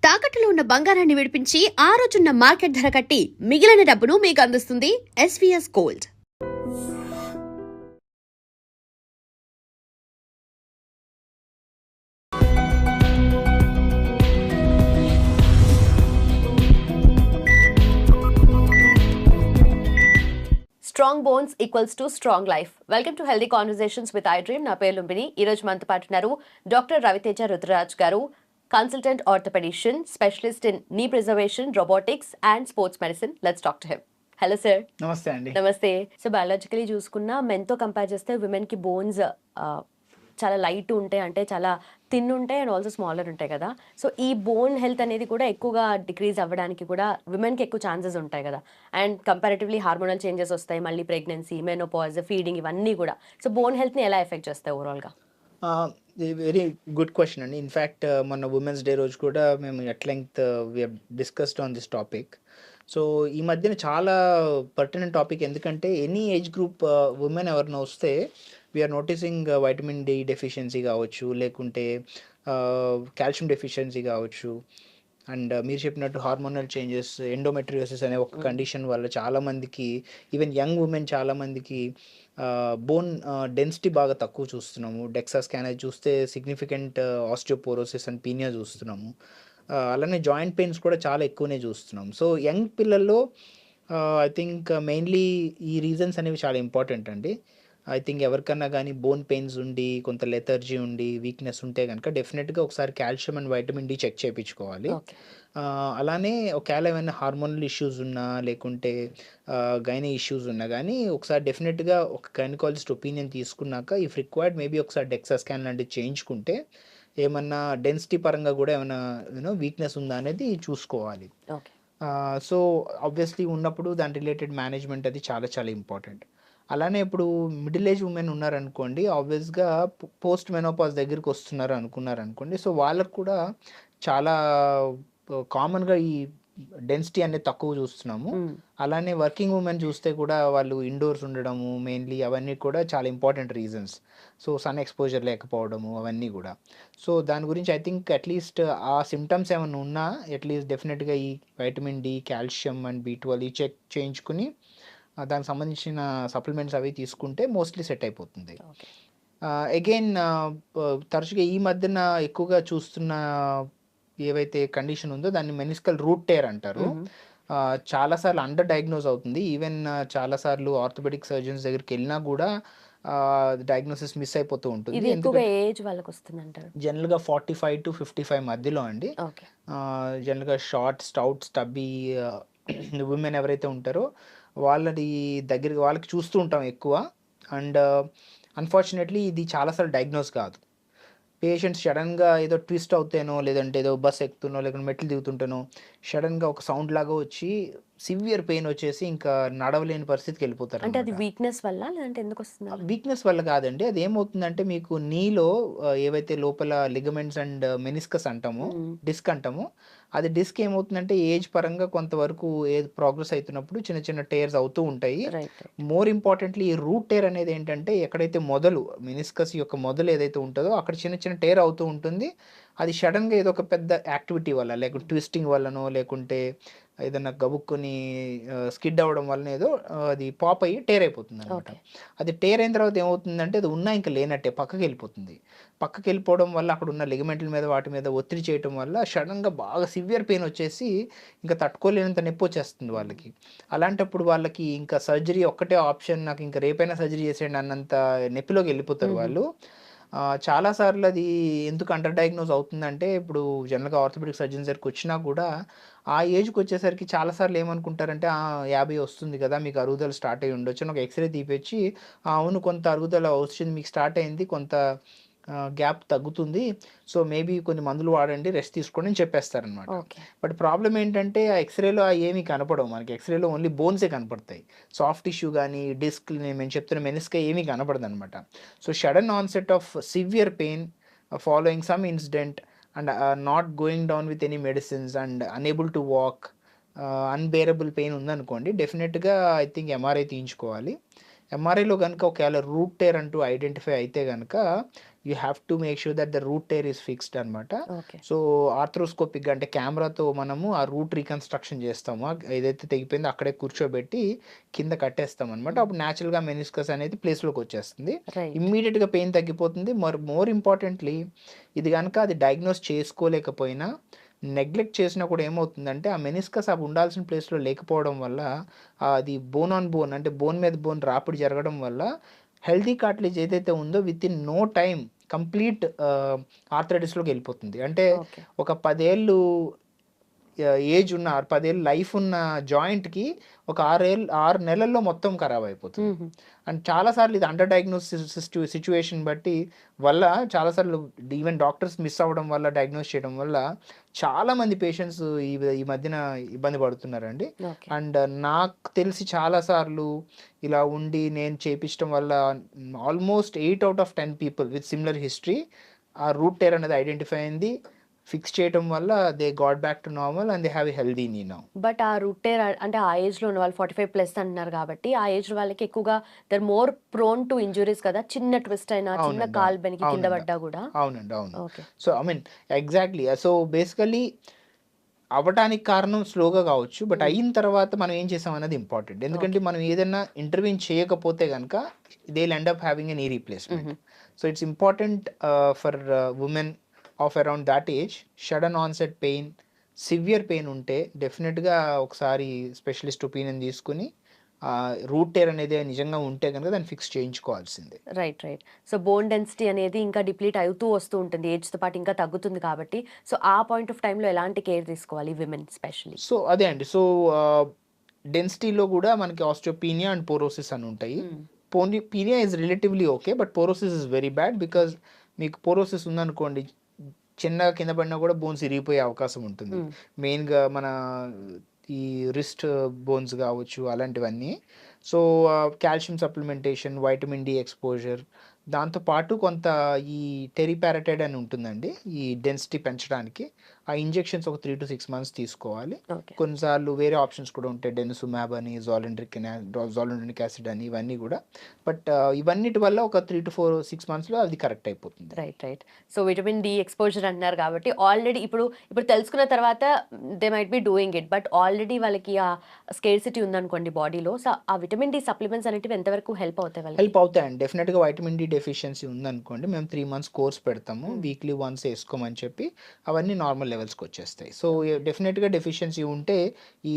తాకట్టులో ఉన్న బంగారాన్ని విడిపించి ఆ రోజున్న మార్కెట్ ధర కట్టి మిగిలిన డబ్బును మీకు అందిస్తుంది SVS gold. Strong bones equals to strong life. Welcome to healthy conversations with I dream. నా పేరు లుంబిని. ఈ రోజు మనతో పాటు ఉన్నారు డాక్టర్ రవితేజ రుద్రరాజ్ గారు, కన్సల్టెంట్ ఆర్థోపెడిషియన్, స్పెషలిస్ట్ ఇన్ నీ preservation, robotics and sports medicine. Let's talk to him. Hello sir. నమస్తే అండి. నమస్తే. సో బయాలజికలీ చూసుకున్న మెన్తో కంపేర్ చేస్తే విమెన్కి బోన్స్ చాలా లైట్ ఉంటాయి, అంటే చాలా థిన్ ఉంటాయి అండ్ ఆల్సో స్మాలర్ ఉంటాయి కదా. సో ఈ బోన్ హెల్త్ అనేది కూడా ఎక్కువగా డిక్రీజ్ అవ్వడానికి కూడా విమెన్కి ఎక్కువ ఛాన్సెస్ ఉంటాయి కదా. అండ్ కంపారిటివ్లీ హార్మోనల్ చేంజెస్ వస్తాయి, మళ్ళీ ప్రెగ్నెన్సీ, మెనోపాజ్, ఫీడింగ్, ఇవన్నీ కూడా. సో బోన్ హెల్త్ని ఎలా ఎఫెక్ట్ చేస్తాయి ఓవరాల్గా? వెరీ గుడ్ క్వశ్చన్ అండి. ఇన్ఫ్యాక్ట్ మొన్న ఉమెన్స్ డే రోజు కూడా మేము at length we discussed on this topic. So ఈ మధ్యన చాలా పర్టినెంట్ టాపిక్, ఎందుకంటే ఎనీ ఏజ్ గ్రూప్ ఉమెన్ ఎవరైనా వస్తే we're noticing vitamin D deficiency కావచ్చు, లేకుంటే కాల్షియం డెఫిషియన్సీ కావచ్చు, అండ్ మీరు చెప్పినట్టు హార్మోనల్ చేంజెస్, ఎండోమెట్రియోసిస్ అనే ఒక కండిషన్ వల్ల చాలామందికి, ఈవెన్ యంగ్ ఉమెన్ చాలామందికి బోన్ డెన్సిటీ బాగా తక్కువ చూస్తున్నాము. డెక్సా స్కాన్ అది చూస్తే సిగ్నిఫికెంట్ ఆస్టియోపోరోసిస్ అండ్ పీనియా చూస్తున్నాము. అలానే జాయింట్ పెయిన్స్ కూడా చాలా ఎక్కువనే చూస్తున్నాం. సో యంగ్ పిల్లల్లో ఐ థింక్ మెయిన్లీ ఈ రీజన్స్ అనేవి చాలా ఇంపార్టెంట్ అండి. ఐ థింక్ ఎవరికన్నా కానీ బోన్ పెయిన్స్ ఉండి, కొంత లెథర్జీ ఉండి, వీక్నెస్ ఉంటే కనుక డెఫినెట్గా ఒకసారి calcium and vitamin D check చేయించుకోవాలి. అలానే ఒకవేళ ఏమైనా హార్మోనల్ ఇష్యూస్ ఉన్నా, లేకుంటే గైనీ ఇష్యూస్ ఉన్నా కానీ ఒకసారి డెఫినెట్గా ఒక గైనకాలజిస్ట్ ఒపీనియన్ తీసుకున్నాక, ఇఫ్ రిక్వైర్డ్ మేబీ ఒకసారి డెక్సా స్కాన్ లాంటివి చేయించుకుంటే ఏమన్నా డెన్సిటీ పరంగా కూడా ఏమైనా వీక్నెస్ ఉందా అనేది చూసుకోవాలి. సో ఆబ్వియస్లీ ఉన్నప్పుడు దాని రిలేటెడ్ మేనేజ్మెంట్ అది చాలా చాలా ఇంపార్టెంట్. అలానే ఇప్పుడు మిడిల్ ఏజ్ ఉమెన్ ఉన్నారనుకోండి, ఆబ్వియస్గా పోస్ట్ మెనోపాజ్ దగ్గరికి వస్తున్నారు అనుకున్నారనుకోండి, సో వాళ్ళకు కూడా చాలా కామన్గా ఈ డెన్సిటీ అనేది తక్కువ చూస్తున్నాము. అలానే వర్కింగ్ ఉమెన్ చూస్తే కూడా వాళ్ళు ఇండోర్స్ ఉండడము మెయిన్లీ, అవన్నీ కూడా చాలా important reasons. So sun exposure లేకపోవడము అవన్నీ కూడా. సో దాని గురించి ఐ థింక్ అట్లీస్ట్ ఆ సిమ్టమ్స్ ఏమైనా ఉన్నా అట్లీస్ట్ డెఫినెట్గా ఈ vitamin D, calcium and B12 check చేయించుకుని దానికి సంబంధించిన సప్లిమెంట్స్ అవి తీసుకుంటే మోస్ట్లీ సెట్ అయిపోతుంది. అగైన్ తరచుగా ఈ మధ్యన ఎక్కువగా చూస్తున్న ఏవైతే కండిషన్ ఉందో దాన్ని మెనిస్కల్ రూట్ టేర్ అంటారు. చాలాసార్లు అండర్ డయాగ్నోజ్ అవుతుంది. ఈవెన్ చాలాసార్లు ఆర్థోపెడిక్ సర్జన్స్ దగ్గరికి వెళ్ళినా కూడా డయాగ్నోసిస్ మిస్ అయిపోతూ ఉంటుంది. జనరల్గా 45 to 55 మధ్యలో అండి. జనరల్గా షార్ట్, స్టౌట్, స్టబ్బీ ఉమెన్ ఎవరైతే ఉంటారో వాళ్ళకి చూస్తూ ఉంటాం ఎక్కువ. అండ్ అన్ఫార్చునేట్లీ ఇది చాలాసార్లు డయాగ్నోస్ కాదు. పేషెంట్స్ సడన్గా ఏదో ట్విస్ట్ అవుతానో, లేదంటే ఏదో బస్ ఎక్కుతునో, లేకుంటే మెట్లు దిగుతుంటానో సడన్గా ఒక సౌండ్ లాగా వచ్చి సివియర్ పెయిన్ వచ్చేసి ఇంకా నడవలేని పరిస్థితికి వెళ్ళిపోతారు. అంటే అది వీక్నెస్ వల్ల, లేదంటే ఎందుకు వస్తుంది? వీక్నెస్ వల్ల కాదండి. అది ఏమవుతుందంటే మీకు నీలో ఏవైతే లోపల లిగమెంట్స్ అండ్ మెనిస్కస్ అంటామో, డిస్క్ అంటామో, అది డిస్క్ ఏమవుతుందంటే ఏజ్ పరంగా కొంతవరకు ప్రోగ్రెస్ అవుతున్నప్పుడు చిన్న చిన్న టేర్స్ అవుతూ ఉంటాయి. మోర్ ఇంపార్టెంట్లీ ఈ రూట్ టేర్ అనేది ఏంటంటే ఎక్కడైతే మెనిస్కస్ యొక్క మొదలు ఏదైతే ఉంటుందో అక్కడ చిన్న చిన్న టేర్ అవుతూ ఉంటుంది. అది సడన్గా ఏదో ఒక పెద్ద యాక్టివిటీ వల్ల, లేకుంటే ట్విస్టింగ్ వల్లనో, లేకుంటే ఏదైనా గబుక్కుని స్కిడ్ అవ్వడం వలన ఏదో అది పాప్ అయ్యి టేర్ అయిపోతుంది అనమాట. అది టేర్ అయిన తర్వాత ఏమవుతుందంటే అది ఉన్నా ఇంకా లేనట్టే పక్కకి వెళ్ళిపోతుంది. పక్కకి వెళ్ళిపోవడం వల్ల అక్కడ ఉన్న లిగమెంట్ల మీద వాటి మీద ఒత్తిడి చేయడం వల్ల సడన్గా బాగా సివియర్ పెయిన్ వచ్చేసి ఇంకా తట్టుకోలేనంత నొప్పి వచ్చేస్తుంది వాళ్ళకి. అలాంటప్పుడు వాళ్ళకి ఇంకా సర్జరీ ఒక్కటే ఆప్షన్, నాకు ఇంకా రేపైనా సర్జరీ చేసేయండి అన్నంత నొప్పిలోకి వెళ్ళిపోతారు వాళ్ళు. చాలాసార్లు అది ఎందుకు అండర్ డయాగ్నోజ్ అవుతుందంటే, ఇప్పుడు జనరల్గా ఆర్థోపెడిక్ సర్జన్స్ దగ్గరికి వచ్చినా కూడా ఆ ఏజ్కి వచ్చేసరికి చాలాసార్లు ఏమనుకుంటారంటే 50 వస్తుంది కదా, మీకు అరుగుదల స్టార్ట్ అయ్యి ఉండొచ్చు, ఒక ఎక్స్రే తీపిచ్చి అవును కొంత అరుగుదల వచ్చింది, మీకు స్టార్ట్ అయింది, కొంత గ్యాప్ తగ్గుతుంది, సో మేబీ కొన్ని మందులు వాడండి, రెస్ట్ తీసుకోండి అని చెప్పేస్తారనమాట. బట్ ప్రాబ్లం ఏంటంటే ఆ ఎక్స్రేలో ఏమీ కనపడవు మనకి. ఎక్స్రేలో ఓన్లీ బోన్సే కనపడతాయి. సాఫ్ట్ టిష్యూ కానీ డిస్క్ మేము చెప్తున్న మెనిస్కా ఏమీ కనపడదు అనమాట. So sudden onset of severe pain following some incident and not going down with any medicines and unable to walk, unbearable pain ఉందనుకోండి, డెఫినెట్గా ఐ థింక్ ఎంఆర్ఐ తీయించుకోవాలి. ఎంఆర్ఐలో కనుక ఒకవేళ రూట్ టేర్ అంటూ ఐడెంటిఫై అయితే కనుక you have to make sure that the route tear is fixed అనమాట. Okay. So ఆర్థ్రోస్కోపిక్గా అంటే కెమెరాతో మనము ఆ రూట్ రీకన్స్ట్రక్షన్ చేస్తాము. ఏదైతే తెగిపోయిందో అక్కడే కూర్చోబెట్టి కింద కట్టేస్తాం అనమాట. అప్పుడు న్యాచురల్గా మెనిస్కస్ అనేది ప్లేస్లోకి వచ్చేస్తుంది. రైట్. ఇమ్మీడియట్గా పెయిన్ తగ్గిపోతుంది. మోర్ ఇంపార్టెంట్లీ ఇది కనుక అది డయాగ్నోస్ చేసుకోలేకపోయినా నెగ్లెక్ట్ చేసినా కూడా ఏమవుతుందంటే ఆ మెనిస్కస్ అవి ఉండాల్సిన ప్లేస్లో లేకపోవడం వల్ల అది బోన్ ఆన్ బోన్ అంటే బోన్ మీద బోన్ రాపిడి జరగడం వల్ల హెల్తీ కార్టిలేజ్ ఏదైతే ఉందో within no time complete ఆర్థరైటిస్లోకి వెళ్ళిపోతుంది. అంటే ఓకే. ఒక 10 ఏళ్ళు ఏజ్ ఉన్న 10 ఏళ్ళు లైఫ్ ఉన్న జాయింట్కి ఒక 6 నెలల్లో మొత్తం ఖరాబ్ అయిపోతుంది. అండ్ చాలాసార్లు ఇది అండర్ డయాగ్నోసిస్ సిచ్యువేషన్ బట్టి వల్ల చాలాసార్లు ఈవెన్ డాక్టర్స్ మిస్ అవ్వడం వల్ల డయాగ్నోస్ చేయడం వల్ల చాలామంది పేషెంట్స్ ఈ మధ్యన ఇబ్బంది పడుతున్నారండి. ఓకే. అండ్ నాకు తెలిసి చాలాసార్లు ఇలా ఉండి నేను చేపించడం వల్ల almost 8 out of 10 people with similar history ఆ రూట్ టేర్ అనేది ఐడెంటిఫై అయింది. ఫిక్స్ చేయడం వల్ల they got back to normal and they have a healthy నీ నౌ. బట్ ఆ రూటేర్ అంటే ఆ ఏజ్‌లో ఉన్న వాళ్ళు 45+ అంటున్నారు కాబట్టి, ఆ ఏజ్ వాళ్ళకి ఎక్కువగా they are more prone to injuries కదా! చిన్న ట్విస్ట్ అయినా, చిన్న అవునండి. కాలు బెనికి కింద అవునండి. పడ్డా గూడా. అవునండి. అవును. Okay. So I mean exactly. So basically అవ్వటానికి కారణం స్లోగా కావచ్చు. బట్ అయిన తర్వాత మనం ఏం చేసాం అన్నది ఇంపార్టెంట్. ఎందుకంటే మనం ఏదైనా ఇంటర్వ్యూన్ చేయకపోతే కనుక they will end up having a knee replacement. So it's important for women of around that age sudden onset pain, severe pain ఉంటే డెఫినెట్గా ఒకసారి స్పెషలిస్ట్ ఒపీనియన్ తీసుకుని రూట్ టేర్ అనేది నిజంగా ఉంటే కనుక దాన్ని ఫిక్స్ చేయించుకోవాల్సిందే. Right. Right. So bone density అనేది ఇంకా డిప్లీట్ అవుతూ వస్తూ ఉంటుంది. ఏజ్‌తో పాటు ఇంకా తగ్గుతుంది కాబట్టి, సో ఆ పాయింట్ ఆఫ్ టైమ్‌లో ఎలాంటి కేర్ తీసుకోవాలి విమెన్ స్పెషల్లీ? సో అదే అండి. సో డెన్సిటీలో కూడా మనకి ఆస్టియోపీనియా అండ్ పోరోసిస్ అని ఉంటాయి. Penia is relatively okay, but porosis is very bad. Because మీకు పోరోసిస్ ఉందనుకోండి, చిన్నగా కింద పడినా కూడా బోన్స్ ఇరిగిపోయే అవకాశం ఉంటుంది. మెయిన్గా మన ఈ రిస్ట్ బోన్స్ కావచ్చు అలాంటివన్నీ. So calcium supplementation, vitamin D exposure, దాంతోపాటు కొంత ఈ టెరిపారటైడ్ అని ఉంటుందండి ఈ డెన్సిటీ పెంచడానికి. ఆ ఇంజెక్షన్స్ ఒక 3 to 6 months తీసుకోవాలి. ఓకే. కొన్నిసార్లు వేరే ఆప్షన్స్ కూడా ఉంటాయి, డెనిసుమాబ్ అని, జోలిండ్రిక్ యాసిడ్ అని, ఇవన్నీ కూడా. బట్ ఇవన్నిటి వల్ల ఒక 3 to 6 monthsలో అది కరెక్ట్ అయిపోతుంది. Right. Right. So vitamin D exposure అంటున్నారు కాబట్టి ఆల్రెడీ ఇప్పుడు తెలుసుకున్న తర్వాత they might be doing it. But already వాళ్ళకి ఆ స్కేర్సిటీ ఉందనుకోండి బాడీలో. సో ఆ విటమిన్ డి సప్లిమెంట్స్ అనేటివి ఎంతవరకు హెల్ప్ అవుతాయి వాళ్ళకి? హెల్ప్ అవుతాయండి. డెఫినెట్గా వైటమిన్ డి డెఫిషియన్సీ ఉందనుకోండి, మేము 3 months కోర్స్ పెడతాము, వీక్లీ వన్స్ వేసుకోమని చెప్పి. అవన్నీ నార్మల్ లెవెల్స్కి వచ్చేస్తాయి. సో డెఫినెట్గా డెఫిషియన్సీ ఉంటే ఈ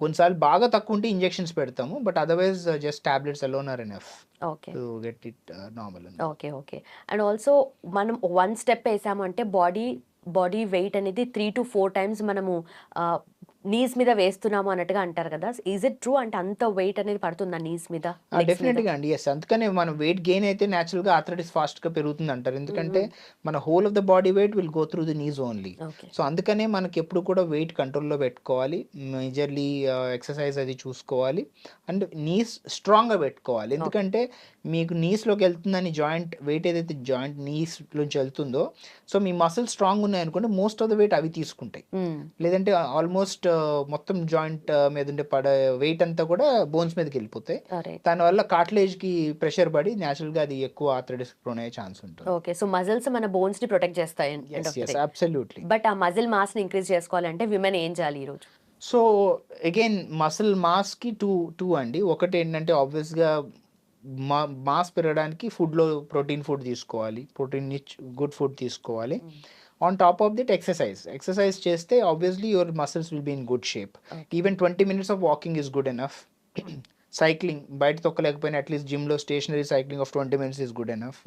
కొన్నిసార్లు బాగా తక్కువ ఉంటే ఇంజెక్షన్స్ పెడతాము. But otherwise just tablets alone are enough okay. To get it normal. Okay. Okay. And also మనం వన్ స్టెప్ వేసాము అంటే బాడీ వెయిట్ అనేది 3 to 4 times మనము నీస్ మీద వేస్తున్నాము అన్నట్టుగా అంటారు కదా! Is it true? అంటే అంత వెయిట్ అనేది పడుతుందా నీస్ మీద, లెగ్స్ మీద? డెఫినెట్గా అండి. ఎస్, అందుకనే మనం వెయిట్ గెయిన్ అయితే న్యాచురల్గా ఆర్థరైటిస్ ఫాస్ట్గా పెరుగుతుంది అంటారు. ఎందుకంటే మన whole of the body weight will go through the knees only. Okay. So అందుకనే మనకి ఎప్పుడు కూడా వెయిట్ కంట్రోల్లో పెట్టుకోవాలి, మేజర్లీ ఎక్సర్సైజ్ అది చూసుకోవాలి, అండ్ నీస్ స్ట్రాంగ్గా పెట్టుకోవాలి. ఎందుకంటే మీకు నీస్లోకి వెళ్తుందని జాయింట్ వెయిట్ ఏదైతే జాయింట్ నీస్లోంచి వెళ్తుందో, సో మీ మసిల్స్ స్ట్రాంగ్ ఉన్నాయనుకోండి, మోస్ట్ ఆఫ్ ద వెయిట్ అవి తీసుకుంటాయి. లేదంటే ఆల్మోస్ట్ మొత్తం జాయింట్ మీద ఉండే వెయిట్ అంతా కూడా బోన్స్ మీదకి వెళ్ళిపోతాయి. దానివల్ల కార్టిలేజ్కి ప్రెషర్ పడి న్యాచురల్గా అది ఎక్కువ ఆర్థరైటిస్ ప్రోన్ అయ్యే ఛాన్స్ ఉంటుంది. ఓకే. సో మజిల్స్ మన బోన్స్ ని ప్రొటెక్ట్ చేస్తాయి. అబ్సల్యూట్లీ. బట్ ఆ మజిల్ మాస్ ని ఇంక్రీజ్ చేసుకోవాలంటే విమెన్ ఏం చేయాలి ఈ రోజు? సో అగైన్ మసిల్ మాస్కి టూ అండి. ఒకటి ఏంటంటే ఆబ్వియస్గా మాస్ పెరగడానికి ఫుడ్లో ప్రోటీన్ ఫుడ్ తీసుకోవాలి, ప్రోటీన్ రిచ్ గుడ్ ఫుడ్ తీసుకోవాలి. On top of that exercise చేస్తే obviously your muscles will be in good shape. Even 20 minutes of walking is good enough. Cycling బయట తొక్కలేకపోయినా అట్లీస్ట్ జిమ్లో stationary cycling of 20 minutes is good enough.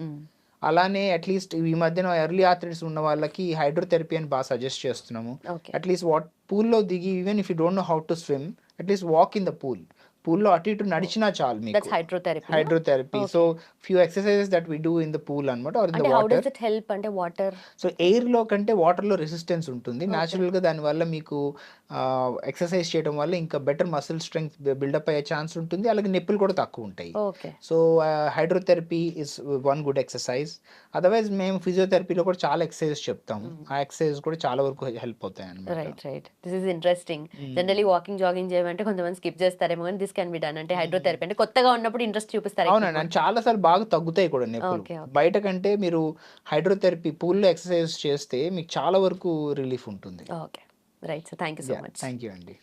అలానే at least ఈ మధ్యన early arthritis ఉన్న వాళ్ళకి hydrotherapy అని బాగా సజెస్ట్ చేస్తున్నాము. అట్లీస్ట్ పూల్లో దిగి, even if you don't know how to swim, at least walk in the పూల్లో అటు ఇటు నడిచినా చాలు మీకు. Hydrotherapy. So few exercises that we do in the pool అన్నమాట, or in the water. Help అంటే వాటర్. సో ఎయిర్ లో కంటే వాటర్ లో రెసిస్టెన్స్ ఉంటుంది న్యాచురల్ గా. దానివల్ల మీకు ఎక్సర్సైజ్ చేయడం వల్ల ఇంకా బెటర్ మసిల్ స్ట్రెంగ్త్ బిల్డప్ అయ్యే ఛాన్స్ ఉంటుంది. అలాగే నొప్పులు కూడా తక్కువ ఉంటాయి. So hydrotherapy is one good exercise. Otherwise మేము ఫిజియోథెరపీలో కూడా చాలా ఎక్సర్సైజ్ చెప్తాము. ఆ ఎక్సర్సైజ్ కూడా చాలా వరకు హెల్ప్ అవుతాయి అన్నమాట. Right. This is interesting. Generally walking jogging చేయమంటే కొంతమంది స్కిప్ చేస్తారేమో, కానీ this this can be done అంటే హైడ్రోథెరపీ అంటే కొత్తగా ఉన్నప్పుడు ఇంట్రెస్ట్ చూపిస్తారు అవునండి. అండ్ చాలా సార్లు బాగా తగ్గుతాయి కూడా నొప్పులు. ఓకే. ఓకే. బయట కంటే మీరు హైడ్రోథెరపీ పూల్‌లో ఎక్సర్‌సైజ్ చేస్తే మీకు చాలా వరకు రిలీఫ్ ఉంటుంది. Okay. Right. So thank you so yeah! Much. Thank you అండి.